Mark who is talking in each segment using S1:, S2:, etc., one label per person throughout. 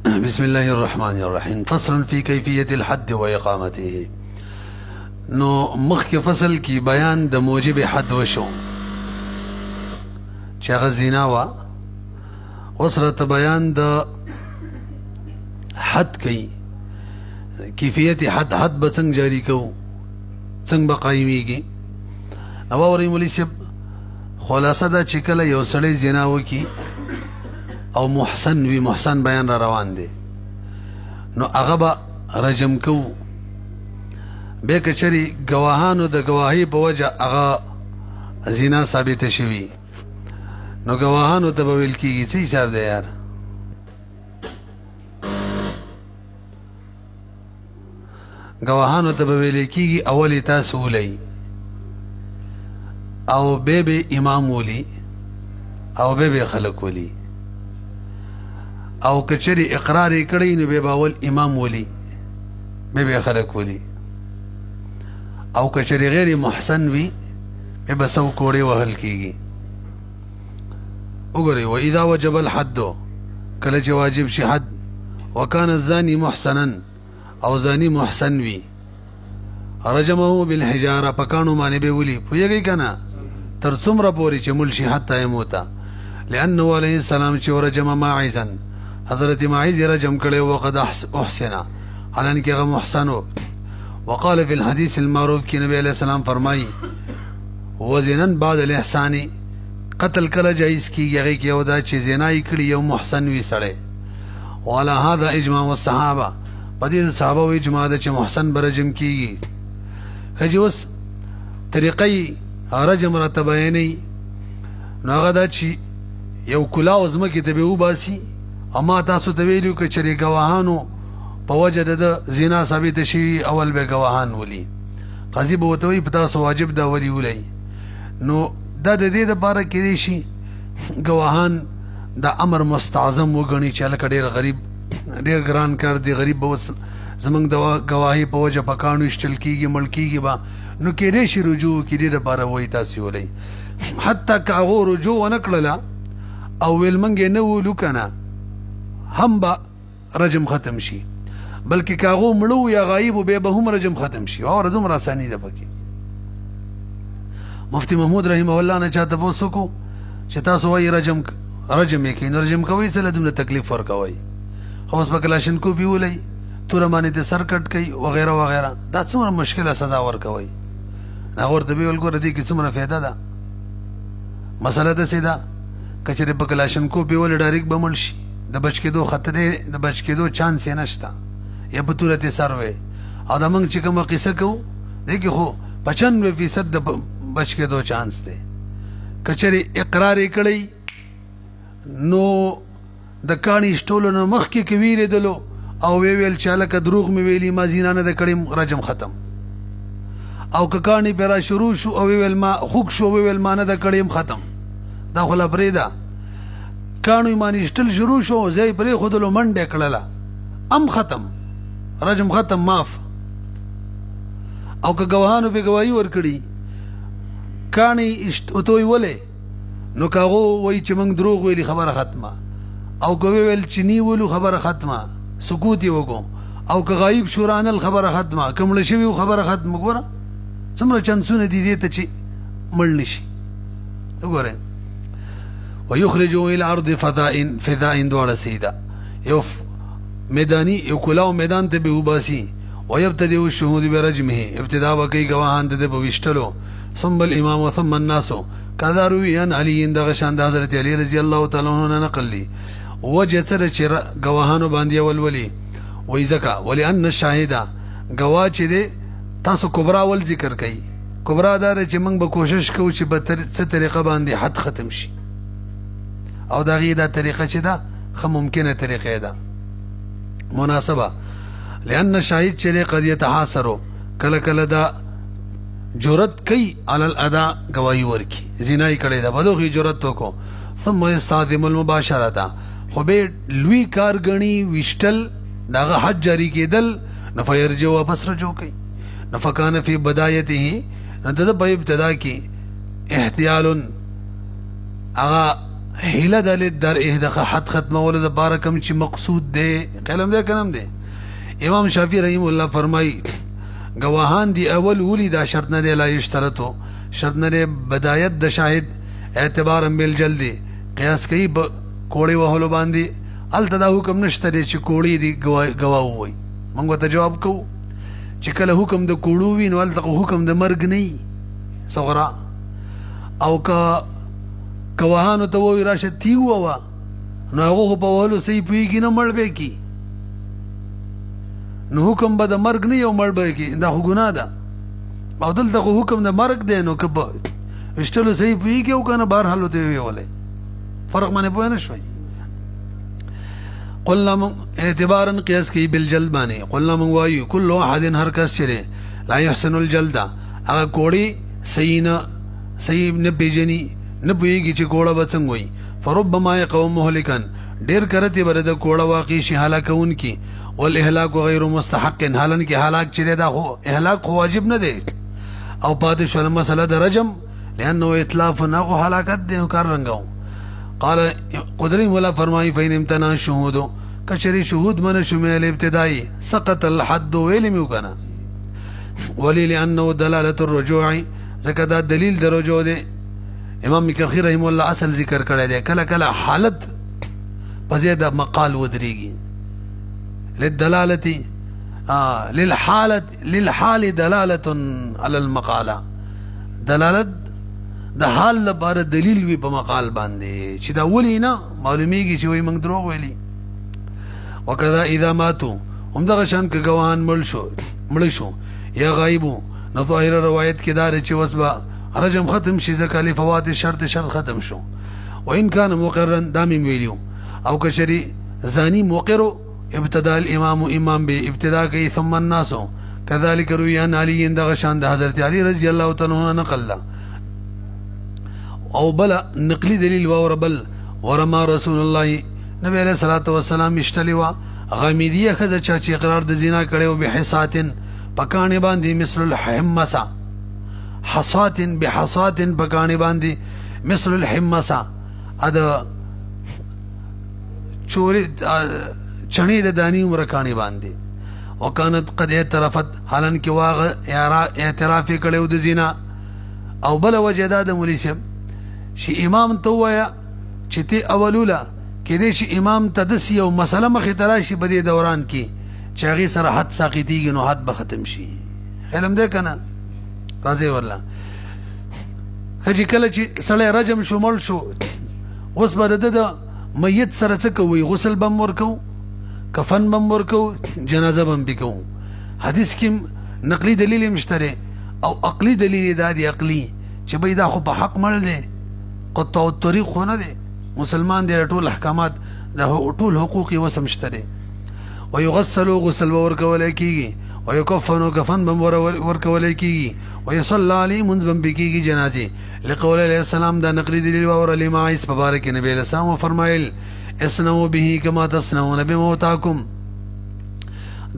S1: بسم الله الرحمن الرحیم. فصل فی کیفیت الحد و اقامته. نو مخک فصل کی بیان د موجب حد وشو چې هغه زنا وا، وسره بیان د حد کی کیفیت حد به څنګه جاری کو، څنګه به قایمیږي. نو اوري مولوی صاحب خلاصه دا چې کله یو سړی زنا وکي او محسن وی، محسن بیان را روان دی، نو هغه به رجم کو. بیا که چېرې ګواهانو د ګواهۍ په وجه هغه زنا ثابته شوي، نو ګواهانو ته به ویل کېږي څه حساب دی یار، ګواهانو ته به ویل کېږي اول یې تاسو ولئ او بیا به امام ولي او بیا به خلک ولي، او که چېرې اقرار یې کړی نو بیا به اول امام ولي بیا به خلک ولي، او که چېرې غیر محسن وي بیا به سو کوړې وهل کېږي. وګورئ، واذا وجب الحد، کله چې واجب شي حد، وکان الزاني محسنا، او زاني محسن وي، رجمه بالحجاره، په کاڼو باندې به ولي. پوهېږئ که نه، تر څومره پورې چې مړ شي حتی یموته. لأنه علیه السلام چې ورجم ماعزا، حضرت ماعز یې رجم کړی، وقد احسن، حالانکه هغه محسن و. وقال في الحديث المعروف کی نبی علیہ السلام فرمائی وزنا بعد الاحسان، قتل کله جایز کیږي هغې کې یو دا چې زنا یې کړي یو محسن وي سړی. وعلى هذا اجماع الصحابه، په دې صحابه اجماع ده چې محسن به رجم کیږي. ښه چې اوس طریقې رجم راته بیانوي، نو هغه دا چې یو کلاو ځمکې ته به وباسي، او ما تاسو ته ویلي که چېرې ګواهانو په وجه د زنا ثابته شي اول به ګواهان ولي، قاضي به ورته وایي په تاسو واجب ده ولي ولئ. نو دا د دې دپاره کیدی شي ګواهان دا امر مستعظم وګڼي چې هلکه ډېر غریب، ډېر ګران کار دی، غریب به اوس زموږ د ګواهۍ په وجه په کاڼو ایشتل کېږي، مړ کېږي به، نو کیدی شي رجوع وکړي، دې دپاره وایي تاسې ولئ. حتی که هغو رجوع ونه کړله او ویل موږ یې نه ولو که نه، هم به رجم ختم شي، بلکې که هغو مړه یا غایب بیا به هم رجم ختم شي. اوره دومره اساني ده پکې. مفتی محمود رحمه الله نه چا تپوس وکړو چې تاسو وایي رجم یې کوئ، نو رجم کوئ څه له دومره تکلیف ورکوئ، خو اوس په کلاشینکوپي ولئ، توره باندې ته سر کټ کوئ وغیره وغیره، دا څومره مشکله سزا ورکوئ. هغه ورته ویې ویل ګوره دې کې څومره فایده ده. مسله داسې ده که چېرې په کلاشینکوپي ولې ډایرکټ به مړ شي، د بچ کېدو خطرې، د بچ کېدو چانس یې نشته، یا په توره تې سر وی. او د موږ چې کومه قصه کوو دې کې خو 95% د بچ کېدو چانس دی. که چېرې اقرار یې کړی نو د کاڼي ایشتولو نه مخکې که ویرېدلو او ویې ویل چې هلکه دروغ مې ویلي، ما زنا نه ده کړې، رجم ختم. او که کاڼي پرې را شروع شو او ویې ویل ما خوږ شو، ویې ویل ما نه ده کړې، ختم. دا خو لا پرېږده، کاڼو یې باندې ایشتل شروع شو، زه یې پرېښودلو، منډه یې کړله، ختم، رجم ختم، معاف. او که ګواهانو پې ګواهي ورکړي، کاڼي ورته وایي ولې، نو که هغو وایي چې موږ دروغ ویلي، خبره ختمه. او که ویل چې نیولو، خبره ختمه، سکوت یې وکړو. او که غایب شو رانل، خبره ختمه، که مړه شوي خبره ختمه. ګوره څومره چانسونه دي دې ته چې مړ نه شي. وګورئ، ویخرجو الى ارض فضاء، دواړه صحیح ده. یو میدانی، یو کلاو میدان ته به وباسي، ويبتدئ الشهود برجمه، ابتدا وکي ګواهان ته به وشتلو. ثم الامام ثم الناس، كذا روي عن علي، دغه شان د حضرت علي رضی الله تعالی عنہ نقل لي. وجه سره چې ګواهانو باندې ولولي وای ځکه ولئن الشاهد، ګواه چې دی تاسو کبرا ول ذکر کوي. کبرا دا چې موږ به کوشش کوو چې په څه طریقه باندې حد ختم شي، او د هغې دا طریقه چې ده ښه ممکنه طریقه ده مناسبه. لأن شاهد چې دی قد یتحاصرو، کله کله دا جرت کوي علی الادا، ګواهي ورکي، زنا یې کړې ده، په دغې جرت وکړو. ثم یستعظم المباشرة، خو به لوی کار ګڼي ویشتل، د هغه حد جاري کېدل، نو فیرجع، واپس رجوع کوي. نو فکان فی بدایته، نو د په ابتدا کې احتیال، هغه هیله د للدرء د حد ختمولو دپاره کوم چې مقصود دی قلم دی کنم دی. امام شافعي رحم الله فرمایي گواهان دی اول ولی دا شرط نه دی لا یشترطو شرط نه دی بدایت د شاهد اعتبارا بالجلد قیاس کوي کوړی وهلو باندې الته دا حکم نشته دی چې کوړی دی گواه ووي. موږ ته جواب کوو چې کله حکم د کوړو وي نو الته حکم د مرګ نه صغرا او که گواهانو ته ووي راشه تیږ ووه نو هغه په وهلو صحیح پوهېږي نه مړ به کي نو حکم به د مرګ نه یو مړ به کي دا خو ګناه ده او دلته خو حکم د مرګ دی نو که په ویشتلو صحیح پوهېږي او که نه بهرحال ورته ویولی فرق باندې پوه نه شوی. قلنا من اعتبارا قیاس کی بالجلد باندې قلنا من وایو کل واحد هر کس چې لا يحسن الجلد هغه کوړی صحیح نه پیژني نه پوهېږي چې کوړه به څنګه وي فربما یقوم مهلکا ډېر کرتی به د کوړه واقع شي هلاکونکي والاهلاک غیر مستحق حالانکه هلاک چې دا خو اهلاک خو واجب نه دی او پاتې شول مسله د رجم لانه اتلاف نه خو هلاکت دی کار رنګاو. قال قدري مولا فرمایي فین امتنع شهود کشری شهود من شمل ابتدائي سقط الحد ویلم وکنا ولی لانه دلاله الرجوع زکدا دلیل درجو دی. امام مکرخی رحم الله اصل ذکر کړی دی کله کله حالت په ځای د مقال ودرېږي للدلاله للحال دلاله على المقاله دلالت د حال لپاره دلیل وي په مقال باندې چې دا ولي نه معلومیږي چې وایي موږ دروغ ویلي. وکذا اذا ماتوا همدغه شان که ګواهان مړ شو یا غایبو نو ظاهر روایت کې دا چې وس به رجم ختم شي ځکه لفوات شرط ختم شو. وان كان مقرا دا مې ویلو او کشری زانی موقر ابتدا الامام امام به ابتدا کوي ثم الناس كذلك روي عن علي دغه شان د حضرت علي رضی الله تعالی عنہ نقل او بلا نقلی دلیل وربل ورما رسول الله نبی علیہ الصلوۃ والسلام اشتلوا غمیدیه خزه چې اقرار د زنا کړو به حساتن پکانه باندې مثل الحمسا حصاتن بحصاتن پکانه باندې مثل الحمسا ادا چوری چنی د دانی عمر کانی باندې وکانت قد اعترفت حالن کې واغ اعتراف کړو د زنا او بل وجدا د مولوی شي امام ته وایا چې ته اولولا کې دې شي امام ته د یو مسله مخې تراشي په دې دوران کې چې هغه سره حد ساقطيږي نو حد به ختم شي علم دې کنه راځي والله خجی کله چې سړی رجم شمول شو اوس به د میت سره څه کوي غسل بم ورکو کفن بم ورکو جنازه بم بکو حدیث کې نقلی دلیل مشتره او عقلی دلیل دا دی عقلی چې به دا خو په حق مړ دی قطع الطريق خو نه دی مسلمان دی ټول احکامات د ټول حقوق وسمشتره ويغسل غسل ورکول کیږي ويكفن كفن بم ورکول کیږي ويصلى عليه منذ بم بکیږي جنازه لقول عليه السلام دا نقلی دلیل اور لما اس مبارک نبی علیہ السلام فرمایل اسنو به كما تصنعون بموتاكم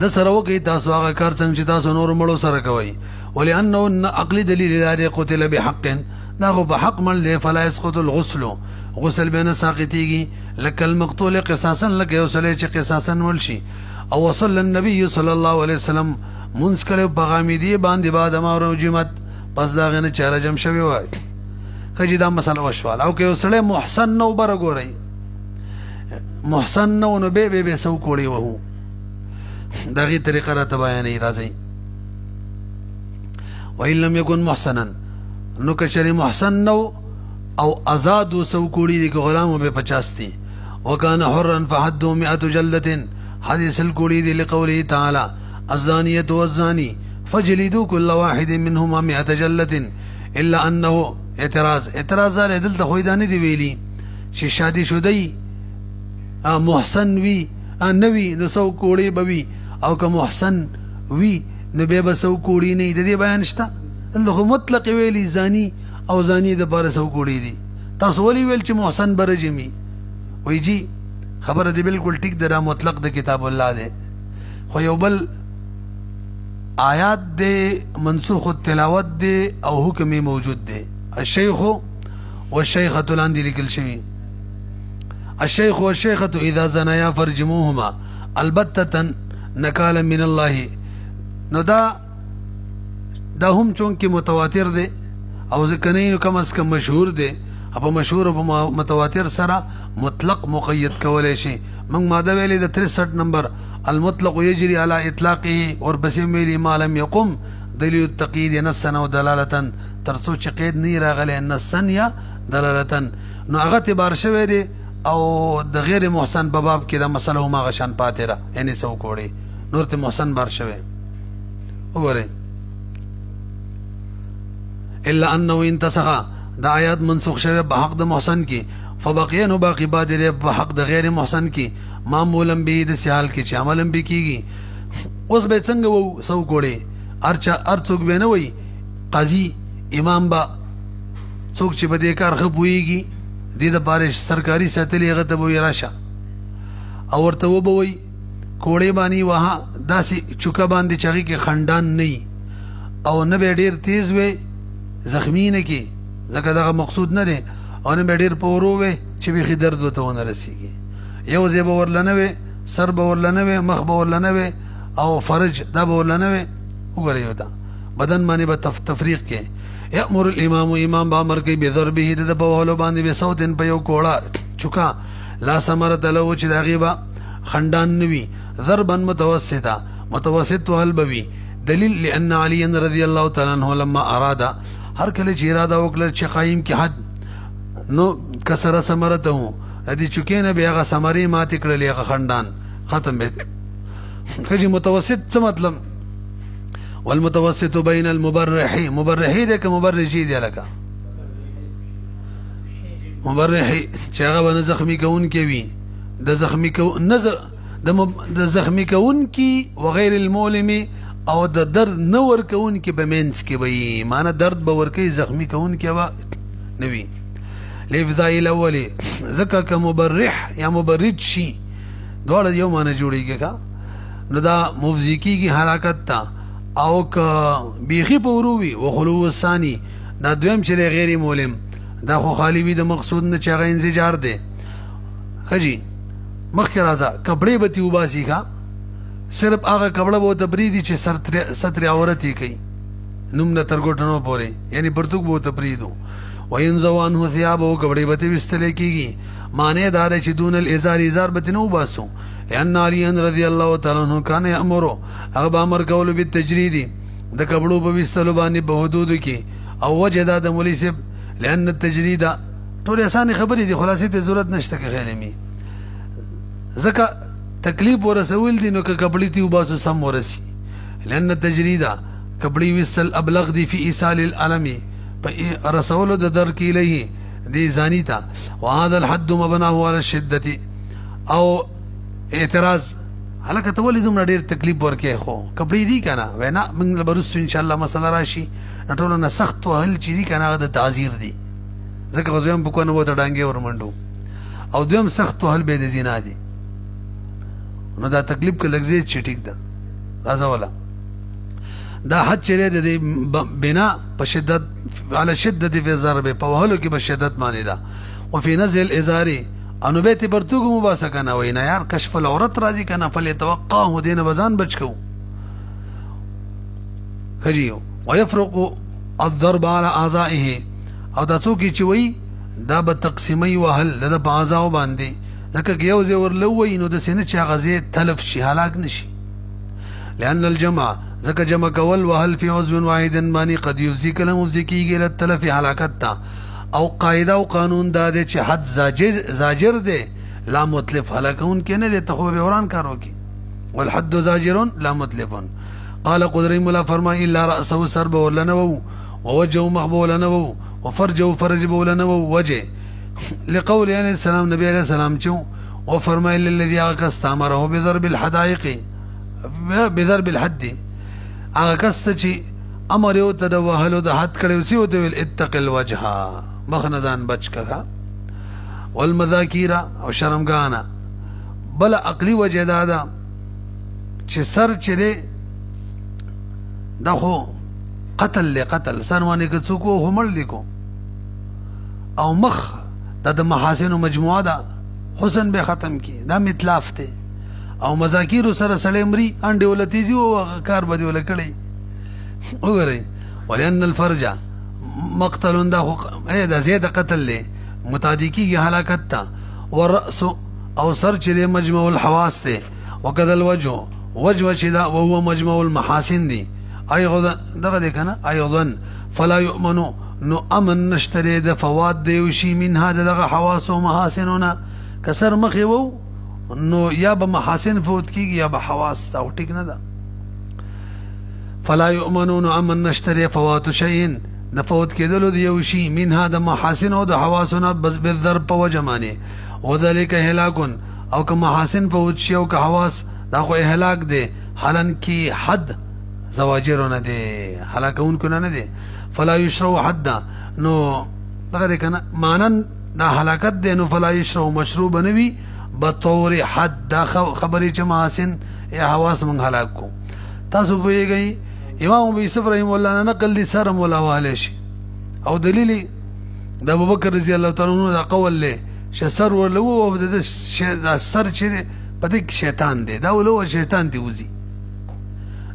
S1: د سره وکي تاسو هغه کار څنګه چې تاسو نور مړو سره کوي ولانه عقلی دلیل لري قتل بحق دا په حق مل دی فلا يسقط الغسل غسل بین ساقطيږي لك المقتول قصاصا لك يوصل چې قصاصا ولشي او وصل النبي صلى الله عليه وسلم منس کړه بغامیدی باندې بعد ما رجمت پس دا غنه چې رجم شوی وای کجې دا مسله وشوال او که وسله محسن نو برګوري محسن نو به سو کوړي وو دغه طریقه را بیانې راځي وإن لم يكن محسنا نو کچری محسن نو او آزاد سو کوړي دي غلام به 50 دي وكان حرا فحده 100 جلده حديث الكوري دي لقوله تعالى الزانية والزاني فجلدوا كل واحد منهما 100 جلة الا انه اعتراض على دلته خو دانه دی ویلی چې شادي شودی محسن وی نوی نو سو کوړي بوي او که محسن وی نو به بسو کوړي نه د دې بیان شته دلته مطلق ویلی زانی او زانی د بار سو کوړي دي تاسو ولي ویل چې محسن برجمی وی جی خبره دی بالکل ټیک ده مطلق د کتاب الله ده خو یو بل آیات ده منسوخ التلاوت ده او حکم موجود ده الشیخ والشیخه لاندې لیکل شوی الشیخ والشیخة اذا زنایا فرجموهما البتة نکالا من الله. نو دا هم چونکه متواتر دی او ځکنه کم از کم مشهور دی، په مشهور او متواتر سره مطلق مقید کولای شي. موږ ماده ویلې د 63 نمبر المطلق يجري على اطلاقه ورپسې ویلي ما لم يقم دلیل التقیید نصا او دلالتا، ترڅو چې قید نه راغلی نصا یا دلالتا. نو هغه اعتبار شوی دی او د غیر محسن په باب کې دا مسله هم هغه شان پاتې را، یعنی څه وکړي نور ته محسن بار شوی. وګورئ الا انه انتسخ، دا آیات منسوخ شوی په حق د محسن کې، فبقي نو باقی بعد لري په حق د غیر محسن کې، معمولا به د سیال کې چې عمل به کیږي. اوس به څنګه وو سو کوړي ارڅوک به نه وي قاضي امام با څوک چې به دې کار خپويږي دې د بارش سرکاري ساتلې هغه ته وي راشه او ورته وبوي کوړې باندې وها داسې چوکا باندې چاغي کې خندان نه او نه به ډیر تیز وي زخمی نه کی ځکه دا مقصود نه دی، او نه به ډیر پورو وي چې به درد وته ونه رسیږي. یو ځای به ورلنه وي، سر به ورلنه وي، مخ به ورلنه وي او فرج دا به ورلنه وي. وګورئ یو دا بدن باندې به تفریق کې. یامر الامام، امام به امر کوي بضربه د په وهلو باندې به صوت په یو کوړه چوکا لا ثمرت له چې دا غیبه خندان نوي، ضربا متوسطا متوسط وهل بوي. دلیل لأن علي رضی الله تعالی عنہ لما اراد، هر کله چې اراده وکړه چې قایم کې حد نو کسر ثمرته ادي چوکینه به هغه ثمرې مات کړلې هغه خندان ختم به. کجی متوسط څه مطلب؟ والمتوسط بين المبرحي، مبرحي ده که مبرحي دی لکه مبرحي چې هغه باندې زخمی کون کې وي، د زخمی کون نظر د زخمی کون کې وغیر المؤلم او د درد نور کون کې بمنس کې وي، معنی درد به ورکی زخمی کون کې وا نوي. لفظاء الاول زکه که مبرح یا مبرد شي دواړه یو معنی جوړیږي کا. نو دا مفزیکی کی حرکت تا او که بیخی پورووی و خلو الثانی دا دویم چې غیر مولم دا خو خالی وي د مقصود نه چې هغه انزجار دی. خجی مخکې راځه کپړې به تې وباسي ښه، صرف هغه کپړه به ورته پرېږدي چې ستر عورت یې کوي نوم نه تر ګوټنو پورې، یعنی پرتوک به ورته پرېږدو. وینزو عنه ثیابه کپړې به تې ویستلی کېږي، معنی دا دی چې دون الازار ازار به تې نه وباسو. لأن علي رضی الله تعالی عنہ کان یامرو، هغه به امر کولو بالتجرید د کپړو په ویستلو باندې په حدودو کې. او وجه دا د مولوي صاحب لأن التجرید ټولې اسانې خبرې دي، خلاصې ته ضرورت نشته که خیلمي ځکه تکلیف ورسول دي نو که کپړې تی وباسو سم ورسي. لأن التجرید کپړې ویستل ابلغ دي فی ایصال العلم په رسولو د درک الیه دی زانی ته. وهذا الحد مبناه على الشدة او اعتراض هلکه ته ولې دومره ډېر تکلیف ورکې خو کپړې دي که نه وینا موږ به وروستو انشاءالله مسله راشي. د ټولو نه سخت وهل چې دي که نه هغه د تعذیر دي، ځکه غزویم په کونه ورته ډانګې ورمنډو، او دویم سخت وهل به د زنا دي. نو دا تکلیف که لږ زیات شي ټیک ده. راځه وله دا حد چې دی د دې بنا په شدت علی شدت فی ضرب په وهلو کې به شدت معنی ده. وفي نزع الازار انو بیت پرتوګ مباسه کنه وینا یار کشف العورت راځي کنه فلیتوقعه دین بزان بچ کو خجیو. ويفرق الضرب على اعضائه او دا څوک چې وی دا به تقسیمي وهل د اعضاء باندې، ځکه یو ځای ورلوي نو د سینې چې غزي تلف شي هلاک نشي. لأن الجمع ځکه جمع کول وهل فی عضو واحد باندې قد یفزی کلم ذکیږي له تلف هلاکت تا. او قاعده او قانون دا دی چې حد زاجر دی لا متلف، هلاکون کې نه دی ته خو به وران کارو کی. والحد زاجر لا متلف. قال قدری مولا فرمای الا راسه سر بولنو ووجهه مخبولنو وفرجه فرج بولنو وجه لقول علیہ السلام نبی علیہ السلام چو وفرمای للذي استمره بضرب الحدائق بضرب الحد هغه کس چې امر یو ته د وهلو د حد کړي اوسې وته ویل اتق الوجه مخنزان بچ کړه. والمذاکیر او شرمګانا بل عقلی وجه دا ده چې سر چره دا خو قتل لقتل سر باندې که څوک همړ لیکو او مخ دا د محاسن مجموعه ده حسن به ختم کی دا متلاف ته او مذاکیر سره سړی مري انډه ولتیږي او کار به دی ولکړي وګورئ ولأن الفرج مقتل دا زیاده قتل له متعدی کیږي هلاکت ته والرأس او سر چې مجموع الحواس ته وكذا الوجه وجه چې دا وهو مجموع المحاسن دي ايضا دغه دي کنه ايضا فلا يؤمن نو امن نشتري د فوات دی شي من هذا دغه حواس او محاسنونه کسر مخي وو نو یا به محاسن فوت کیږي یا به حواس تا ټیک نه ده فلا يؤمنون امن نشتري فوات شيء نفوت کېدلو دی یو شي من هذا محاسن او د حواسونه بس بالضرب په وجمانه وذلك هلاك او که محاسن فوت شي او که حواس دا خو هلاك دي حالن کی حد زواجر نه دي هلاكون کنه نه دي فلا يشرو حد نو دغه کنه مانن دا هلاکت دي نو فلا يشرو مشروب نوي بطور حد دا خبري چې محاسن یا حواس من هلاك کو تاسو پوهیږئ امام ابو یوسف رحمه الله نقل دي سره مولا والے شي او دلیل د ابوبکر رضی الله تعالی عنہ دا قول له شسر ولو او د سر چې پدې شیطان دی دا ولو شیطان دی وزي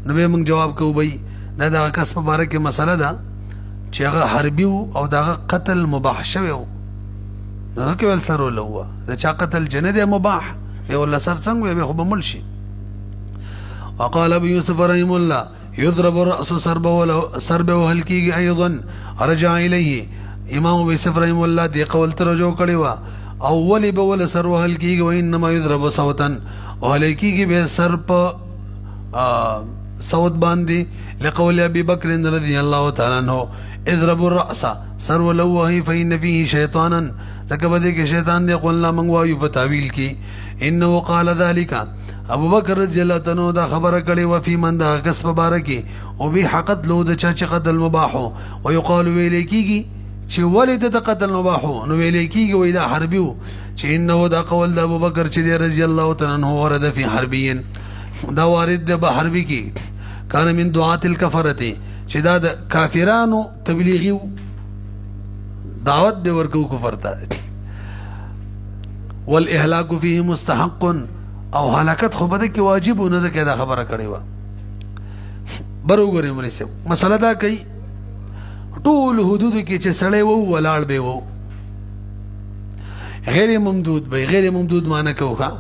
S1: نو به موږ جواب کوو بھائی دا کس په باره کې مسله ده چې هغه حربي او دا قتل مباح شوی نو کې ول سر ولو دا چا قتل جنه دی مباح به ول سر څنګه به خو بمل شي وقال ابو يوسف رحمه الله يضرب الرأس سربه وهلكي ايضا رجع اليه امام ابو يوسف رحمه الله دي قول ترجو کړي وا اول به ول سر وهلكي وانما يضرب صوتا وهلكي به سر په صوت باندې لقول ابي بكر رضي الله تعالى عنه اضرب الرأس سر ولوه فإن فيه شيطانا تکبده کې شیطان دی قلنا من وایو په تعویل کې انه قال ذلك ابو بکر رضی الله تعالی دا خبره کړي و فی من دا کسب بارکی او به حقت لو د چا چې قتل مباح او یقال ویل کیږي چې ولید د قتل مباح نو ویل کیږي وای دا حربي چې انه دا قول د ابو بکر چې رضی الله تعالی عنہ ورده فی حربین دا وارد د حربي کې کان من دعات الكفرته چې دا د کافرانو تبلیغي دعوت دی ورکو کفر ته والاهلاك فيه مستحق او هلاکت خو بده کې واجب نه ځکه دا خبره کړې و بروګره مونږ سه مسله دا کوي ټول حدود کې چې سړی وو ولاړ به وو غیر ممدود به غیر ممدود معنی کوخه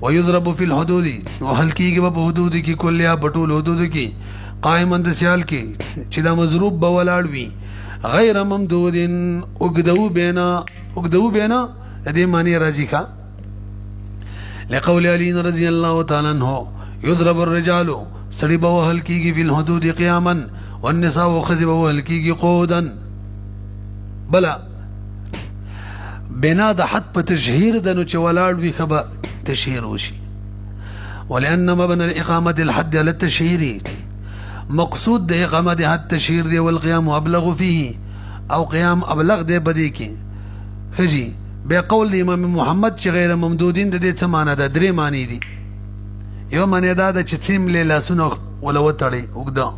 S1: ويضرب في الحدود وهل کېږي په حدود کې کلیه بټول حدود کې قائما د سیال کې چې دا مضروب به ولاړ وي غیر ممدود اگدو بینا دې معنی راځي ښا لقول علي رضي الله تعالى عنه يضرب الرجال سړي به وهل کېږي في الحدود قياما والنساء خزب وهل کېږي قعودا بلا بنا د حد په تشهیر د نو چې ولاړ وي خبا تشهیر وشي ولأن مبنى الإقامة الحد على التشهير مقصود د اقامه د حد تشهیر دی والقيام ابلغ فيه او قيام ابلغ دی بدی کې خجی به قول امام محمد چې غیر ممدودین د دې څه معنی ده درې معنی دي یو معنی دا د چې سیم له لاسونو ولا وتړي وګدا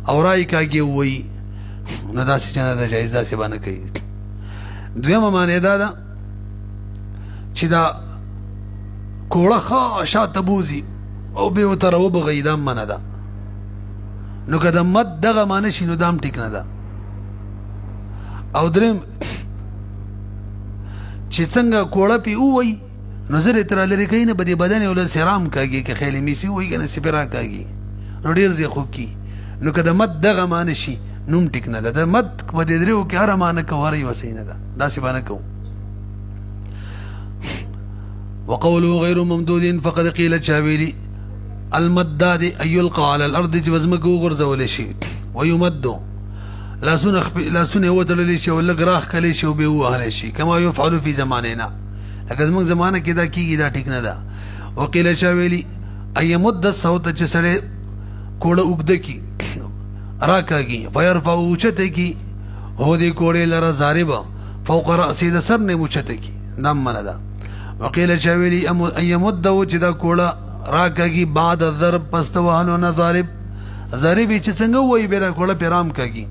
S1: او راي کاږي وای نو دا څه نه ده جایز ده څه باندې کوي دویمه معنی دا ده چې دا کوړه خا شاته بوزي او به وتر او بغیدام منه ده نو کده مد دغه معنی شي نو دام ټیک نه ده او دریم چې څنګه کوړه پی وای نظر تر لري کین په دې بدن ول سرام کاږي کې خېلې میسي وای کنه سپرا کاږي نو ډیر زی خو کی نو کده مد دغه معنی شي نوم ټیک نه ده مد په دې درو کې هر معنی کوي وسې نه ده دا سی باندې کو وقوله غير ممدود فقد قيل شاويلي المداد أن يلقى على الأرض جبزمك وغرزول شيء ويمد لا سنة وتر شيء ولا قراخ كلي شيء وبيوه على شيء كما يفعل في زماننا لكن زمان زمانه كذا كي كذا ټیک نه ده وقيل شاويلي أن يمد الصوت جسره کوړه وګدکی راکاږي فيرفع وچتکی هو دې کوړه لره زاربه فوق رأسه د سر نه وچتکی نام منه ده وقيل شاويلي أن يمد وجدا کوړه راکاږي بعد الضرب پستوانو نه ضارب ضارب چې څنګه وای بیره کوړه پیرام کاږي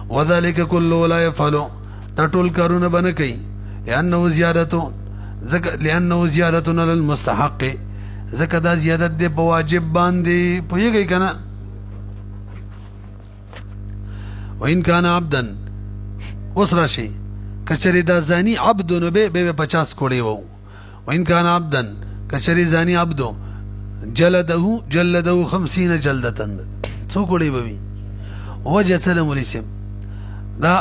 S1: وذلك كله لا يفعل تټول کارونه بنه کوي انه زیادتو لأنه زیادة علی المستحق ځکه دا زیادت دی په واجب باندې پوهېږئ که نه وإن كان عبدا اوس راشي کچرې دا زانی عبد نو به 50 کوړی وو وإن كان عبدا کچرې زانی عبدو جلده 50 جلدتن څو کوړی به وي وجه څه مولسم دا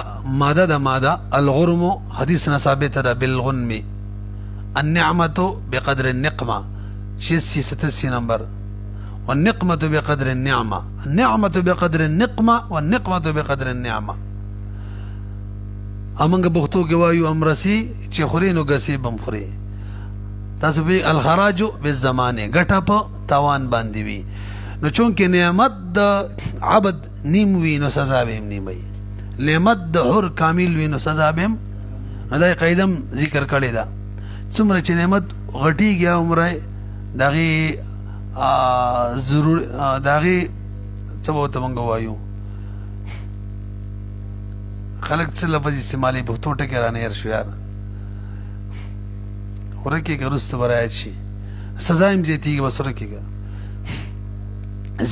S1: ماده الغرم حدیث نه ثابت ده بالغنم النعمة بقدر النقمة 86 نمبر والنقمة بقدر النعمة النعمة بقدر النقمة والنقمة بقدر النعمة امنګ بوختو کې وایو امرسي چې خوري نو ګسي بم خوري تاسو به الخراج بالزمانه ګټه په توان باندې وي نو چونکې نعمت د عبد نیم وي نو سزا به نیم وي نعمت د حر کامل وي نو سزا به دا قاعده ذکر کړی دا څومره چې نعمت غټیږي عمره دغه ضرور دغه څه وته مونږ وایو خلق څه لفظ استعمالي په ټوټه کې رانه هر شو یار ورکه کې رست برایت شي سزا هم زیاتیږي بس ورکه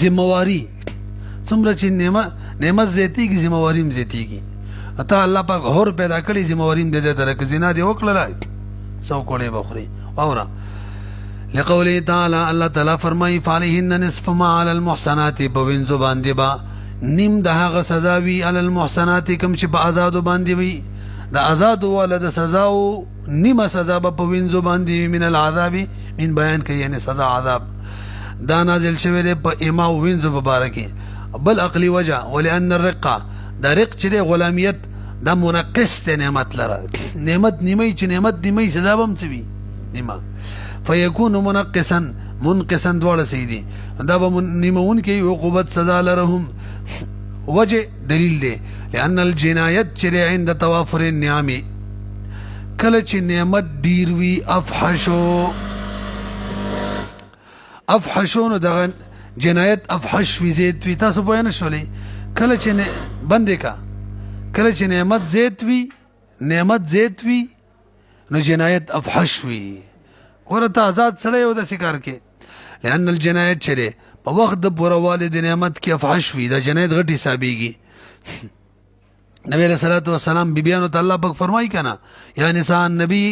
S1: ذمہواری څومره چې نعمت زیاتیږي ذمہواری هم زیاتیږي اته الله پاک اور پیدا کړی ذمہواری هم دې درک زنا دی وکړلای سو کوړې بخوري اورا لقوله تعالی الله تعالی فرمایي فعليهن نصف ما على المحصنات بوینځو باندې با نیم د هغه سزا وی علی المحصنات کوم چې په آزادو باندې وي د آزادو ولدا سزا او نیمه سزا په وینځو باندې من العذاب من بیان کوي یعنی سزا عذاب دا نازل شوی دی په ایما وینځو مبارکي بل عقلی وجه ولئن الرقه دا رق چې غلامیت دا منقص ته نعمت لره نعمت نیمه چې نعمت نیمه سزا بم څوي نیمه فيكون منقصا دوړ سيدي دا به نیمون کې عقوبت سزا لرهم وجه دلیل دی لأن الجنایت چې عند توافر النعم کله چې نعمت ډیر وی افحشو نو دغه جنایت افحش وی زیات وی تاسو بیان شولې کله چې بندې کا کله چې نعمت زیات وی نو جنایت افحش وی ورته آزاد سره یو د سکار کې لأن الجنایت چره په وخت د پوروالي د نعمت کې افحش وی دا جنایت غټي حسابيږي نبی علیہ الصلوۃ والسلام بیبیانو ته الله پاک فرمایي کنه یا نساء النبي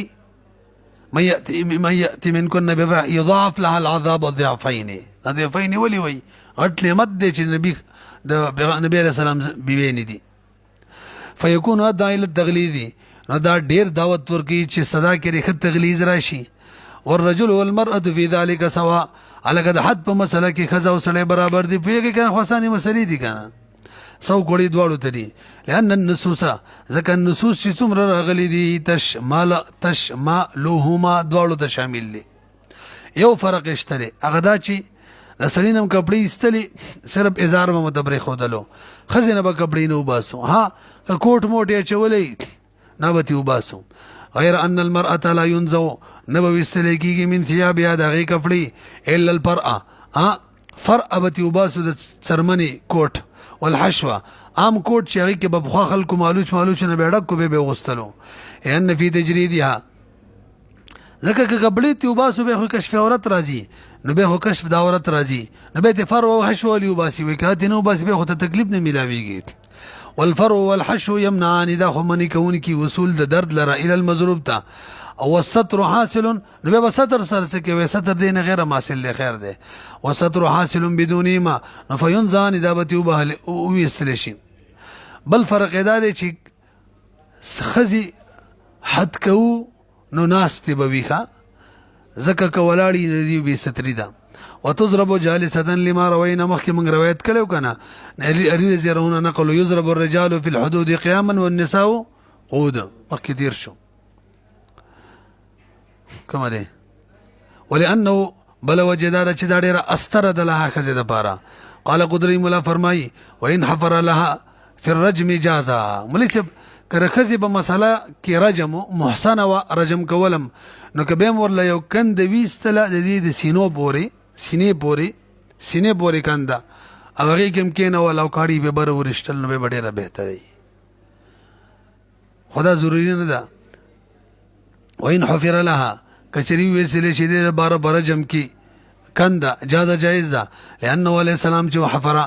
S1: من يأتي منكن يضاعف لها العذاب الضعفين الضعفين ولي وي غټ نعمت دي چې نبی علیہ السلام بیبیانی دي فيكون ادعى الى التغليظ نو دا ډیر دعوت ورکی چې سزا کې رخت تغلیظ راشي والرجل والمرأة في ذلك سواء الګ د حد په مسله کې خزا او سړی برابر دي پیږي کنه خاصانی مسلې دي کنه سو کوړي دواړو ته دي لأن النصوص ځکه النصوص چې څومره راغلي دي تشملهما دواړو ته شامل دي یو فرق شته هغه دا چې د سړینم کپړې استلې صرف ازار به متبرې خودلو خزینه به کپړې نو باسو ها کوټ موټه چولې نه به وباسو غیر ان المرأة لا ينزو نبوي استلکیږي من ثيابها دغه کپړې الا الفرأه فرأه به وباسو د سرمنی کوټ والحشوه عام کوټ چې هغه کې په خوا خلکو مالوچ نه بیړک کو به غوستلو ان فی تجریدها ځکه کپړې ته وباسو به کشف عورت راځي نو به کشف د عورت راځي نو به ته فرو او حشو لی وباسي وکاته نو بس به خو ته تکلیف نه ملاويږي والفرو والحشو يمنعان دا خمني كون کی وصول د درد لرا الى المضروب تا او الستر حاصل نو به ستر سره څه کوي ستر دین غیر حاصل له خیر ده وستر حاصل بدون ما فينزان دابتي وبهل ويسلشي بل فرق دا دی چې خزي حد کو نو ناستي بويخه زکه کولاړي ندي به ستري ده وتضرب جالسة لما روينا مخي من روايات كلو كان أريد يرون نقل يضرب الرجال في الحدود قياما والنساء قودا مخي كثير شو كما ليه ولأنه بل وجداد چداريرا استرد لها خزد بارا قال قدري ملا فرماي وإن حفر لها في الرجم جازا مليسب کرخزی په مساله کې رجم محسنه و رجم کولم نو کبه ورله یو کند ویستله د دې د سینې پورې کنده او هغه کوم کینه ولو کاړي به بر ورشتل نو به ډیره بهتري خدا ضروری نه ده وین حفر لها کچری ویسلې شي د بار برجم کی کنده جایز ده لانه علیه السلام چې حفره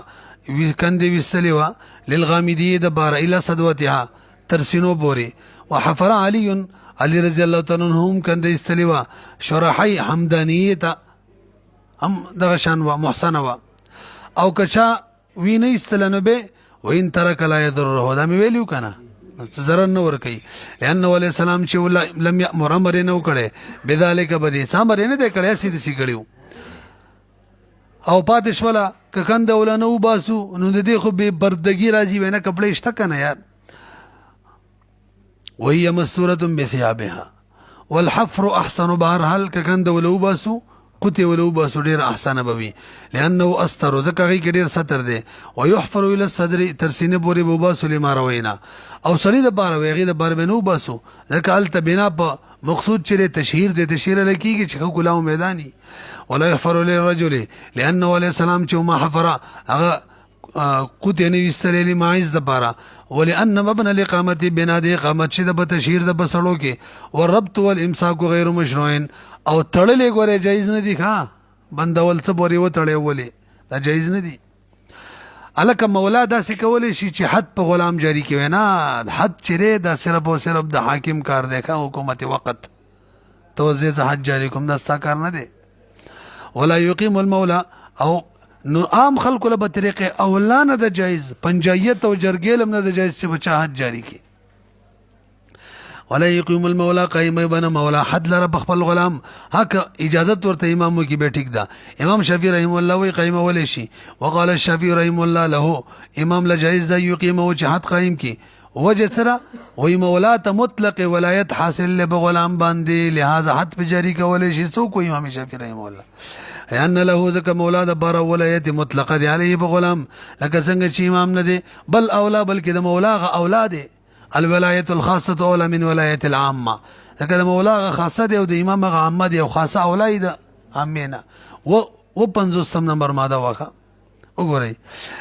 S1: کندې ویسلې وا للغامدیه د بار الى صدوتها ترسینو پوری وحفر علی رضی الله تعالی عنهم کندې ویسلې وا شرحی حمدانیه ته هم دغه شان وا محسنه وا او کچا وینې استلنه به وین ترک لا یضره دا مې ویلو کنه ضرر نه ور کوي لانه علیه السلام چې لم یامر امر نه وکړي بذالک بدی څامر نه د کړه سیده سی کړیو او پاتې شوله که کنده ولانه وباسو نو د دې خو به بردګي راځي ونه کپڑے شته کنه یار وهي مسوره بثيابها والحفر احسن بهرحال که کنده ولو وباسو قوتي ولو باسو ډیر احسن بوي لانه استر زکه کې ډیر ستر دی ويحفر الى الصدر ترسینه پوری وباسو لما روينا او سړي د بار ویغي د بار بنو باسو ځکه الته بنا په مقصود چې تشهیر د تشهیر لکېږي چې کولاو میداني ولا يحفر للرجل لانه عليه السلام چې ما حفر هغه قوتي نه وستلې ماعز د بارا ولان مبنى الاقامه بنا د اقامت چې د تشهیر د بسړو کې والربط والامساك غیر مشروعين او تړلې غوړې جایز نه دي ښا بندول څه بوري و تړې ولې دا جایز نه دي الک مولا دا څه کولې شي چې حد په غلام جاری کوي نه حد چیرې دا صرف او صرف د حاکم کار دی ښا حکومت وقت توزیع حد جاری کوم دا څه کار نه دی ولا يقيم المولى او نو عام خلق له په طریقې اولانه د جایز پنجایت او جرګې لم نه د جایز چې بچا حد جاری کی ولا يقيم المولى قائم بنا مولا حد لره بخپل غلام حق اجازت ورته امامو کی به ټیک ده امام شافعي رحم الله وی قائم ولې شي وقال الشافعي رحم الله له امام لا جایز ده يقيم او حد قائم کی وجه سره وی مولا ته مطلق ولایت حاصل له غلام باندې لہذا حد په جاری کولې شي سو کو امام شافعي رحم الله ان له ذک مولا د بار ولایت مطلقه دی علیه بغلام لکه څنګه چې امام نه دی بل اولا بلکې د مولا غ اولاد الولایت الخاصه اولى من ولایت العامه لکه د مولا غ خاصه دی او د امام غ عامه دی او خاصه اولای ده امینه و 50 نمبر ماده واخه وګورئ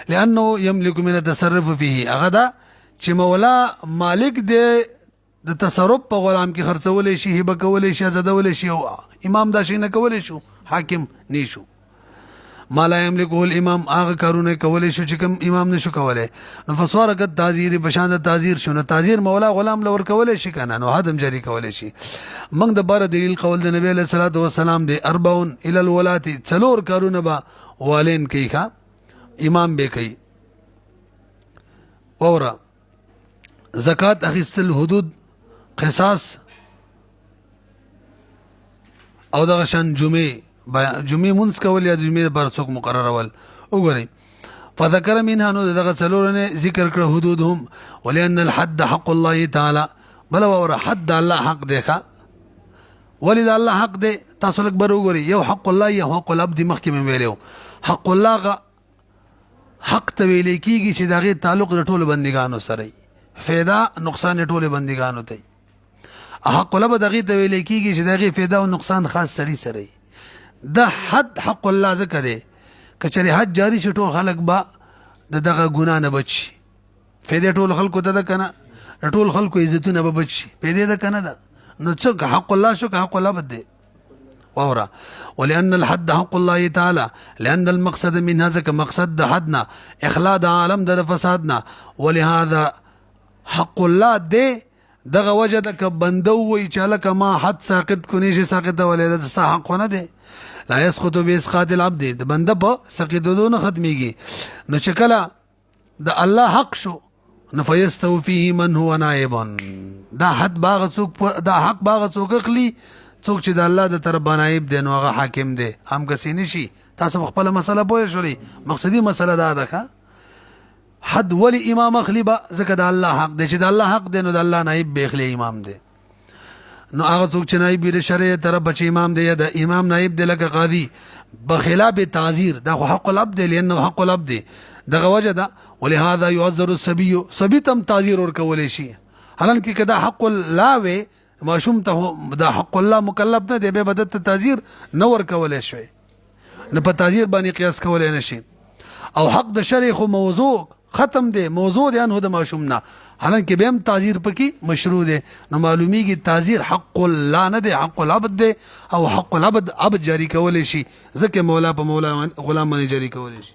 S1: لانه يملك من التصرف فيه اغدا چې مولا مالک دی د تصرف په غلام کې خرڅولې شي هبه کولې شي زدولې شي او امام دا شي نه کولې شو حاکم نیشو مالا یملکه الامام هغه کارونه کولې شو چې کوم امام نشو کولای نو فسوارقت تعذير بشان تعذير شو نو تعذير مولا غلام لور کولې شي کنه نو حدم جاری کولې شي موږ د بار دلیل قول د نبی له صلوات و سلام دی 40 الى الولات څلور کارونه با والین کوي ښا امام به کوي اورا زکات اخیستل حدود قصاص او دغه شان جمعه منځ کول یا جمعه بر څوک مقرر ول وګورئ فذكر منها نو دغه څلورنه ذکر کړ حدودهم ولان الحد حق الله تعالی بل اور حد الله حق دی ښا ولید الله حق دی تاسو لک بر وګورئ یو حق الله یا حق العبد مخکې ویلو حق الله حق ته ویل کیږي چې دغه تعلق د ټولو بندګانو سره فایده نقصان ټولو بندګانو ته حق الله دغه ته ویل کیږي چې دغه فایده او نقصان خاص سړي سره د حد حق الله ذکر دی کچره حد جاری شي ټول خلق با دغه ګنا نه بچي فایده ټول خلکو ته ده کنه ټول خلکو عزتونه به بچي فایده ده کنه ده نو څوک حق الله شو حق الله بده وورا ولان الحد حق الله تعالى لان المقصد من هذا مقصد حدنا اخلاد عالم د فسادنا ولهذا حق الله ده دغه وجه د بندو وی چاله کما حد ساقط کو نشي ساقط ولید د حق نه ده لا يسقط باسقاط العبد د بنده په سقطونه ختميږي نو چکلا د الله حق شو نفيستو فيه من هو نائب دا حد باغ څوک دا حق باغ څوک اخلي څوک چې د الله د طرف نائب دی نو هغه حاکم دی هم کسي نشي تاسو خپل مسله پوه شولې مقصدی مسله دا ده حد ولی امام اخلی با ځکه د الله حق دی چې د الله حق دی نو د الله نائب به اخلي امام دی نو هغه څوک چې نائب د شریعت طرف بچ امام دی یا د امام نائب دی لکه قاضي بخلاف تعذير دا حق العبد لانه حق العبد دغه وجه ده ولهذا يعذر الصبي صبي تم تعذير ور کولې شي حالانکه کدا حق الله وي ماشوم ته دا حق الله مکلف نه دی به بدت تعذير نو ور کولې شوی نه په تعذير باندې قياس کولې نشي او حق د شرع خو موضوع ختم دی موضوع دی انه د ماشوم نه حالانکه به هم تعذير پکې مشروع دی نو معلومیږي تعذير حق الله نه دی حق العبد دی او حق العبد عبد جاری کولای شي ځکه مولا په مولا غلام باندې جاری کولای شي